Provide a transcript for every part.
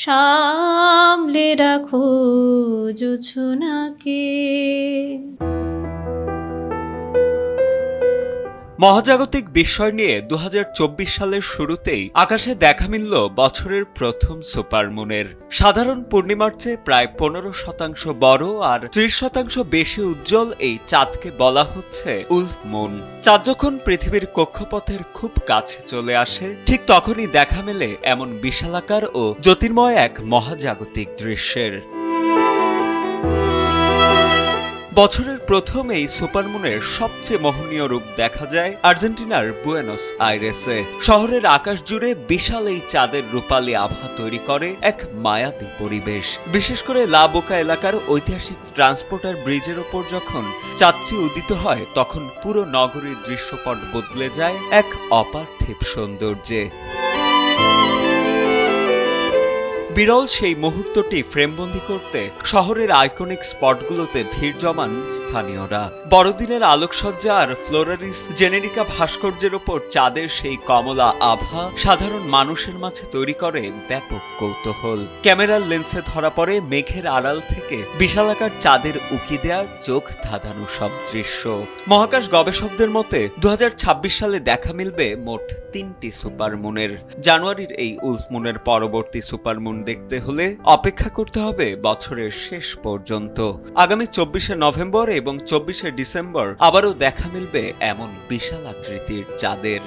সামলে রাখো জোছনাকে। মহাজাগতিক বিস্ময় নিয়ে ২০২৪ সালের শুরুতেই আকাশে দেখা মিলল বছরের প্রথম সুপারমুনের। সাধারণ পূর্ণিমার চেয়ে প্রায় ১৫% বড় আর ৩০% বেশি উজ্জ্বল এই চাঁদকে বলা হচ্ছে উলফ মুন। চাঁদ যখন পৃথিবীর কক্ষপথের খুব কাছে চলে আসে, ঠিক তখনই দেখা মেলে এমন বিশালাকার ও জ্যোতির্ময় এক মহাজাগতিক দৃশ্যের। বছরের প্রথম এই সুপারমুনের সবচেয়ে মোহনীয় রূপ দেখা যায় আর্জেন্টিনার বুয়েনোস আইরেসে। শহরের আকাশ জুড়ে বিশাল এই চাঁদের রূপালী আভা তৈরি করে এক মায়াবী পরিবেশ। বিশেষ করে লা বোকা এলাকার ঐতিহাসিক ট্রান্সপোর্টার ব্রিজের ওপর যখন চাঁদটি উদিত হয়, তখন পুরো নগরীর দৃশ্যপট বদলে যায় এক অপার্থিব সৌন্দর্যে। বিরল সেই মুহূর্তটি ফ্রেমবন্দি করতে শহরের আইকনিক স্পটগুলোতে ভিড় জমান স্থানীয়রা। বড়দিনের আলোকসজ্জা আর ফ্লোরারিস জেনেরিকা ভাস্কর্যের ওপর চাঁদের সেই কমলা আভা সাধারণ মানুষের মাঝে তৈরি করে ব্যাপক কৌতূহল। ক্যামেরার লেন্সে ধরা পড়ে মেঘের আড়াল থেকে বিশালাকার চাঁদের উকি দেয়ার চোখ ধাঁধানো সব দৃশ্য। মহাকাশ গবেষকদের মতে ২০২৬ সালে দেখা মিলবে মোট ৩টি সুপারমুনের। জানুয়ারির এই উলফ মুনের পরবর্তী সুপারমুন দেখতে হলে অপেক্ষা করতে হবে বছরের শেষ পর্যন্ত। আগামী ২৪শে নভেম্বর এবং ২৪শে ডিসেম্বর আবারও দেখা মিলবে এমন বিশাল আকৃতির চাঁদের।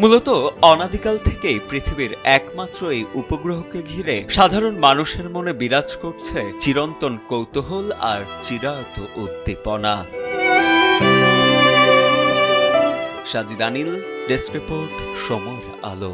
মূলত অনাদিকাল থেকেই পৃথিবীর একমাত্র এই উপগ্রহকে ঘিরে সাধারণ মানুষের মনে বিরাজ করছে চিরন্তন কৌতূহল আর চিরায়ত উদ্দীপনা। সাজিদ আনিল, ডেস্ক রিপোর্ট, সময়ের আলো।